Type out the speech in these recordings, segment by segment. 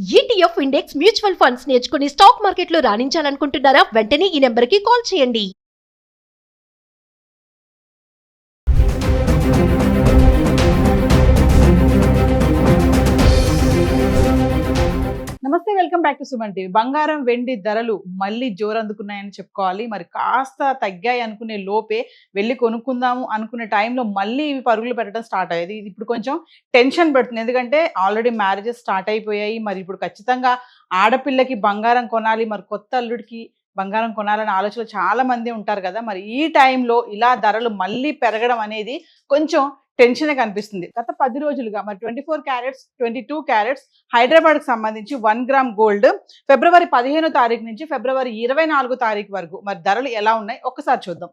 ETF index mutual funds నేర్చుకుని stock మార్కెట్లో రాణించాలనుకుంటున్నారా? వెంటనే ఈ నెంబర్కి కాల్ చేయండి. నమస్తే, welcome back to Suman TV. బంగారం వెండి ధరలు మళ్ళీ జోరందుకున్నాయని చెప్పుకోవాలి. మరి కాస్త తగ్గాయి అనుకునే లోపే వెళ్ళి కొనుక్కుందాము అనుకునే టైంలో మళ్ళీ ఇవి పరుగులు పెట్టడం స్టార్ట్ అయ్యేది. ఇది ఇప్పుడు కొంచెం టెన్షన్ పెడుతుంది. ఎందుకంటే ఆల్రెడీ మ్యారేజెస్ స్టార్ట్ అయిపోయాయి. మరి ఇప్పుడు ఖచ్చితంగా ఆడపిల్లకి బంగారం కొనాలి, మరి కొత్త అల్లుడికి బంగారం కొనాలనే ఆలోచన చాలా మంది ఉంటారు కదా. మరి ఈ టైంలో ఇలా ధరలు మళ్ళీ పెరగడం అనేది కొంచెం టెన్షన్ కనిపిస్తుంది. గత 10 రోజులుగా మరి 24 క్యారెట్స్ 22 క్యారెట్స్ హైదరాబాద్కి సంబంధించి 1 గ్రామ్ గోల్డ్ ఫిబ్రవరి 15 తారీఖు నుంచి ఫిబ్రవరి 24 తారీఖు వరకు మరి ధరలు ఎలా ఉన్నాయి ఒక్కసారి చూద్దాం.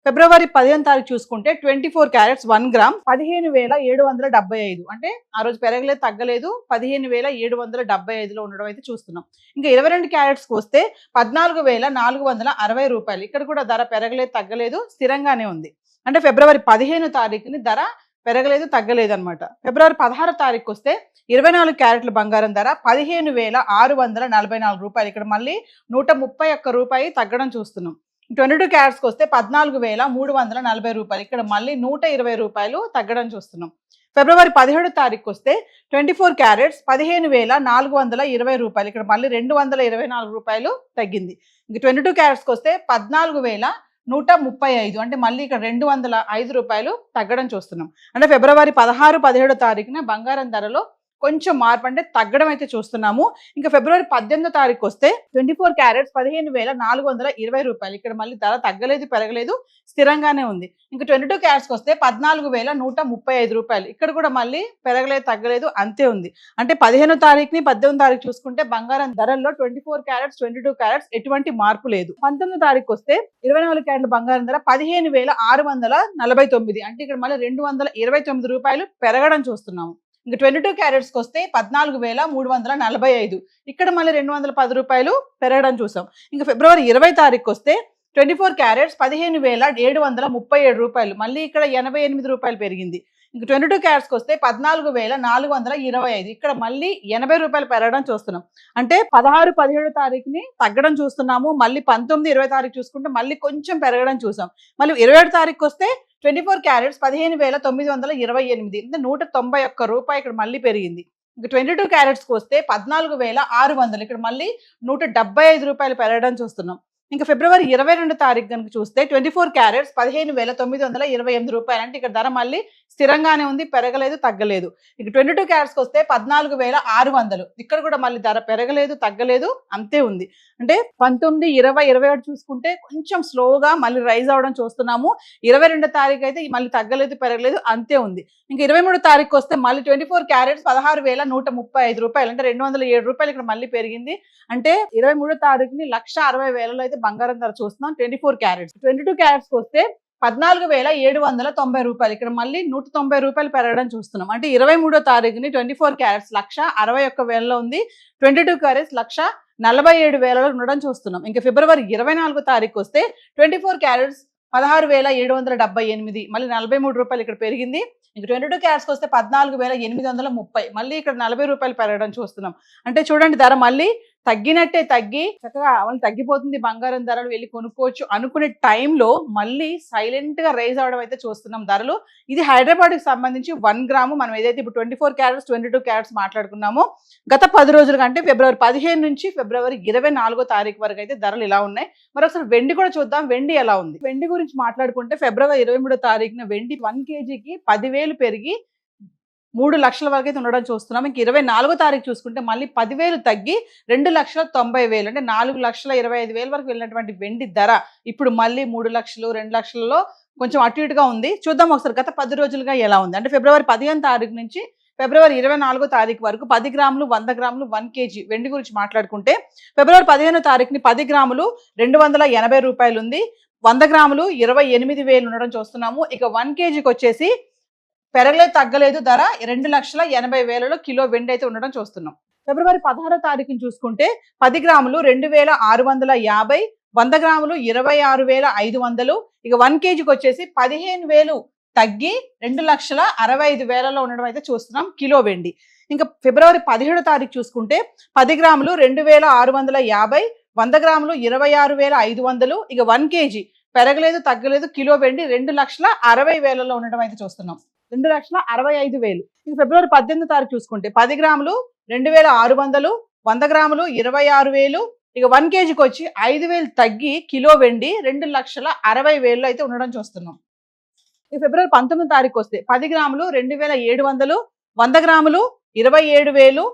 ఫిబ్రవరి 15 తారీఖు చూసుకుంటే 24 క్యారెట్స్ 1 గ్రామ్ 15,775, అంటే ఆ రోజు పెరగలేదు తగ్గలేదు, 15,775లో ఉండడం అయితే చూస్తున్నాం. ఇంకా 22 క్యారెట్స్కి వస్తే 14,460 రూపాయలు. ఇక్కడ కూడా ధర పెరగలేదు తగ్గలేదు, స్థిరంగానే ఉంది. అంటే ఫిబ్రవరి 15 తారీఖుని ధర పెరగలేదు తగ్గలేదు అనమాట. ఫిబ్రవరి 16 తారీఖు వస్తే 24 క్యారెట్ల బంగారం ధర 15,644 రూపాయలు. ఇక్కడ మళ్ళీ 131 రూపాయి తగ్గడం చూస్తున్నాం. 22 క్యారెట్స్కి వస్తే 14,340 రూపాయలు. ఇక్కడ మళ్ళీ 120 రూపాయలు తగ్గడం చూస్తున్నాం. ఫిబ్రవరి 17 తారీఖు వస్తే 24 క్యారెట్స్ 15,420 రూపాయలు. ఇక్కడ మళ్ళీ 224 రూపాయలు తగ్గింది. ఇంక 22 క్యారెట్స్కి వస్తే 14,135, అంటే మళ్ళీ ఇక్కడ 205 రూపాయలు తగ్గడం చూస్తున్నాం. అంటే ఫిబ్రవరి 16, 17 తారీఖున బంగారం ధరలో కొంచెం మార్పు, అంటే తగ్గడం అయితే చూస్తున్నాము. ఇంకా ఫిబ్రవరి 18 తారీఖు వస్తే 24 క్యారెట్స్ 15,420 రూపాయలు. ఇక్కడ మళ్ళీ ధర తగ్గలేదు పెరగలేదు, స్థిరంగానే ఉంది. ఇంకా 22 క్యారెట్స్కి వస్తే 14,135 రూపాయలు. ఇక్కడ కూడా మళ్ళీ పెరగలేదు తగ్గలేదు, అంతే ఉంది. అంటే 15 తారీఖుని 18 తారీఖు చూసుకుంటే బంగారం ధరల్లో 24 క్యారెట్స్ 22 క్యారెట్స్ ఎటువంటి మార్పు లేదు. 19 తారీఖు వస్తే 24 క్యారెట్ల బంగారం ధర 15,649, అంటే ఇక్కడ మళ్ళీ 229 రూపాయలు పెరగడం చూస్తున్నాము. ఇంకా 22 క్యారెట్స్కి వస్తే 14,345, ఇక్కడ మళ్ళీ 210 రూపాయలు పెరగడం చూసాం. ఇంకా ఫిబ్రవరి 20 తారీఖు వస్తే 24 క్యారెట్స్ 15,737 రూపాయలు, మళ్ళీ ఇక్కడ 88 రూపాయలు పెరిగింది. ఇంకా 22 క్యారెట్స్కి వస్తే 14,425, ఇక్కడ మళ్ళీ 80 రూపాయలు పెరగడం చూస్తున్నాం. అంటే 16, 17 తారీఖుని తగ్గడం చూస్తున్నాము. మళ్ళీ 19, 20 తారీఖు చూసుకుంటే మళ్ళీ కొంచెం పెరగడం చూసాం. మళ్ళీ 27 తారీఖు వస్తే 24 క్యారెట్స్ 15,928, అంటే 191 రూపాయి ఇక్కడ మళ్ళీ పెరిగింది. ఇంకా 22 క్యారెట్స్కి వస్తే 14,600, ఇక్కడ మళ్ళీ 175 రూపాయలు పెరగడం చూస్తున్నాం. ఇంకా ఫిబ్రవరి 22 తారీఖు కనుక చూస్తే 24 క్యారెట్స్ 15,928 రూపాయలు, అంటే ఇక్కడ ధర మళ్ళీ స్థిరంగానే ఉంది, పెరగలేదు తగ్గలేదు. ఇక 22 క్యారెట్స్కి వస్తే 14,600, ఇక్కడ కూడా మళ్ళీ ధర పెరగలేదు తగ్గలేదు, అంతే ఉంది. అంటే 19, 20, 21 చూసుకుంటే కొంచెం స్లోగా మళ్ళీ రైజ్ అవడం చూస్తున్నాము. 22 తారీఖు అయితే మళ్ళీ తగ్గలేదు పెరగలేదు, అంతే ఉంది. ఇంకా 23 తారీఖు వస్తే మళ్ళీ 24 క్యారెట్స్ 16,135 రూపాయలు, అంటే 207 రూపాయలు ఇక్కడ మళ్ళీ పెరిగింది. అంటే 23 తారీఖుని 1,60,000లో అయితే బంగారం ధర చూస్తున్నాం 24 క్యారెట్స్. 22 క్యారెట్స్కి వస్తే 14,790 రూపాయలు, ఇక్కడ మళ్ళీ 190 రూపాయలు పెరగడం చూస్తున్నాం. అంటే 23 తారీఖుని 24 క్యారెట్స్ 1,61,000లో ఉంది, 22 క్యారెట్స్ 1,47,000లో ఉండడం చూస్తున్నాం. ఇంకా ఫిబ్రవరి 24 తారీఖు వస్తే 24 క్యారెట్స్ 16,778, మళ్ళీ 43 రూపాయలు ఇక్కడ పెరిగింది. ఇంక 22 క్యారెట్స్కి వస్తే 14,830, మళ్ళీ ఇక్కడ 40 రూపాయలు పెరగడం చూస్తున్నాం. అంటే చూడండి ధర మళ్ళీ తగ్గినట్టే తగ్గి చక్కగా తగ్గిపోతుంది బంగారం ధరలు, వెళ్ళి కొనుక్కోవచ్చు అనుకునే టైంలో మళ్ళీ సైలెంట్ గా రైజ్ అవడం అయితే చూస్తున్నాం ధరలు. ఇది హైదరాబాద్కి సంబంధించి 1 గ్రాము మనం ఏదైతే ఇప్పుడు 24 క్యారెట్స్ 22 క్యారెట్స్ మాట్లాడుకున్నామో గత 10 రోజుల కంటే ఫిబ్రవరి 15 నుంచి ఫిబ్రవరి 24 తారీఖు వరకు అయితే ధరలు ఇలా ఉన్నాయి. మరొకసారి వెండి కూడా చూద్దాం, వెండి ఎలా ఉంది. వెండి గురించి మాట్లాడుకుంటే ఫిబ్రవరి 23 తారీఖున వెండి 1 కేజీకి 10,000 పెరిగి 3 లక్షల వరకు అయితే ఉండడం చూస్తున్నాం. ఇంక 24 తారీఖు చూసుకుంటే మళ్ళీ 10,000 తగ్గి 2,90,000, అంటే 4,25,000 వరకు వెళ్ళినటువంటి వెండి ధర ఇప్పుడు మళ్ళీ 3 లక్షలు 2 లక్షలలో కొంచెం అటు ఇటుగా ఉంది. చూద్దాం ఒకసారి గత 10 రోజులుగా ఎలా ఉంది. అంటే ఫిబ్రవరి 15 తారీఖు నుంచి ఫిబ్రవరి 24 తారీఖు వరకు 10 గ్రాములు 100 గ్రాములు 1 కేజీ వెండి గురించి మాట్లాడుకుంటే ఫిబ్రవరి 15 తారీఖుని 10 గ్రాములు 280 రూపాయలు ఉంది, 100 గ్రాములు 28,000 ఉండడం చూస్తున్నాము. ఇక 1 కేజీకి వచ్చేసి పెరగలేదు తగ్గలేదు, ధర 2,80,000లో కిలో వెండి అయితే ఉండడం చూస్తున్నాం. ఫిబ్రవరి 16 తారీఖుని చూసుకుంటే 10 గ్రాములు 2,650, 100 గ్రాములు 26,500, ఇక 1 కేజీకి వచ్చేసి 15,000 తగ్గి 2,65,000లో ఉండడం అయితే చూస్తున్నాం కిలో వెండి. ఇంకా ఫిబ్రవరి 17వ తారీఖు చూసుకుంటే 10 గ్రాములు 2650, 100 గ్రాములు 26,500, ఇక 1 కేజీ పెరగలేదు తగ్గలేదు కిలో వెండి 2,60,000 ఉండడం అయితే చూస్తున్నాం. 2,65,000. ఇక ఫిబ్రవరి 18వ తారీఖు చూసుకుంటే 10 గ్రాములు 2,600, 100 గ్రాములు 26,000, ఇక 1 కేజీకి వచ్చి 5,000 తగ్గి కిలో వెండి 2,60,000 అయితే ఉండడం చూస్తున్నాం. ఇక ఫిబ్రవరి 19వ తారీఖు వస్తే 10 గ్రాములు 2,700, 100 గ్రాములు 27,000,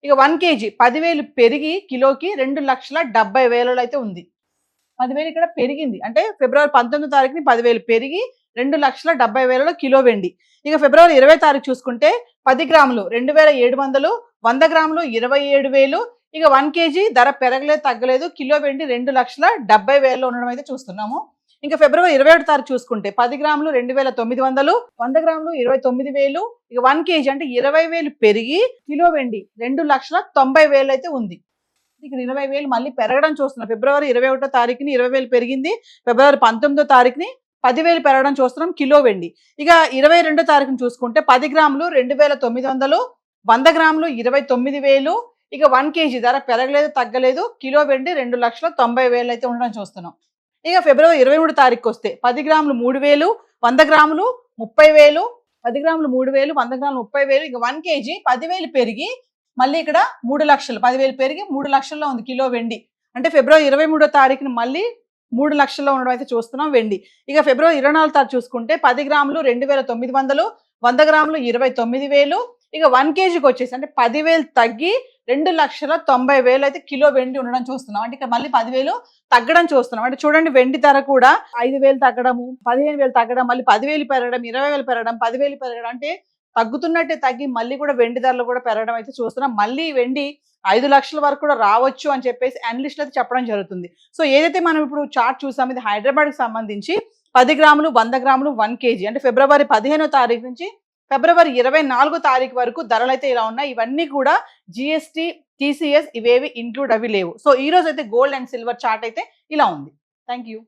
ఇక 1 కేజీ 10,000 పెరిగి కిలోకి 2,70,000 అయితే ఉంది. 10,000 ఇక్కడ పెరిగింది, అంటే ఫిబ్రవరి 19వ తారీఖుని 10,000 పెరిగి 2,70,000 కిలో వెండి. ఇక ఫిబ్రవరి 20వ తారీఖు చూసుకుంటే 10 గ్రాములు 2,700, 100 గ్రాములు 27,000, ఇక 1 కేజీ ధర పెరగలేదు తగ్గలేదు కిలో వెండి 2,70,000 ఉండడం అయితే చూస్తున్నాము. ఇంకా ఫిబ్రవరి 21వ తారీఖు చూసుకుంటే 10 గ్రాములు 2,900, 100 గ్రాములు 29,000, ఇక 1 కేజీ అంటే 20,000 పెరిగి కిలో వెండి 2,90,000 అయితే ఉంది. ఇక్కడ 20,000 మళ్ళీ పెరగడం చూస్తున్నాం. ఫిబ్రవరి 21వ తారీఖుని 20,000 పెరిగింది, ఫిబ్రవరి 19వ తారీఖుని 10,000 పెరగడం చూస్తున్నాం కిలో వెండి. ఇక 22వ తారీఖుని చూసుకుంటే 10 గ్రాములు 2,900, 100 గ్రాములు 29,000, ఇక 1 కేజీ ధర పెరగలేదు తగ్గలేదు కిలో వెండి 2,90,000 అయితే ఉండడం చూస్తున్నాం. ఇక ఫిబ్రవరి 23వ తారీఖు వస్తే 10 గ్రాములు 3,000, 100 గ్రాములు 30,000, 10 గ్రాములు 3,000, 100 గ్రాములు 30,000, ఇక 1 కేజీ 10,000 పెరిగి మళ్ళీ ఇక్కడ 3 లక్షలు, 10,000 పెరిగి 3 లక్షల్లో ఉంది కిలో వెండి. అంటే ఫిబ్రవరి 23వ తారీఖున మళ్ళీ 3 లక్షల్లో ఉండడం అయితే చూస్తున్నాం వెండి. ఇక ఫిబ్రవరి 24వ తారీఖు చూసుకుంటే 10 గ్రాములు 2,900, 100 గ్రాములు 29,000, ఇక 1 కేజీకి వచ్చేసి అంటే 10,000 తగ్గి 2,90,000 అయితే కిలో వెండి ఉండడం చూస్తున్నాం. అంటే ఇక్కడ మళ్ళీ 10,000 తగ్గడం చూస్తున్నాం. అంటే చూడండి, వెండి ధర కూడా 5,000 తగ్గడము, 15,000 తగ్గడం, మళ్ళీ 10,000 పెరగడం, 20,000 పెరగడం, 10,000 పెరగడం, అంటే తగ్గుతున్నట్టే తగ్గి మళ్ళీ కూడా వెండి ధరలు కూడా పెరగడం అయితే చూస్తున్నాం. మళ్ళీ వెండి 5 లక్షల వరకు కూడా రావచ్చు అని చెప్పేసి అనలిస్టులు అయితే చెప్పడం జరుగుతుంది. సో ఏదైతే మనం ఇప్పుడు చార్ట్ చూసాం, ఇది హైదరాబాద్కి సంబంధించి 10 గ్రాములు, 100 గ్రాములు, 1 కేజీ, అంటే ఫిబ్రవరి 15వ తారీఖు నుంచి ఫిబ్రవరి 24వ తారీఖు వరకు ధరలు అయితే ఇలా ఉన్నాయి. ఇవన్నీ కూడా జిఎస్టీ, టీసీఎస్ ఇవేవి ఇంక్లూడ్ అవి లేవు. సో ఈ రోజు అయితే గోల్డ్ అండ్ సిల్వర్ చార్ట్ అయితే ఇలా ఉంది. Thank you.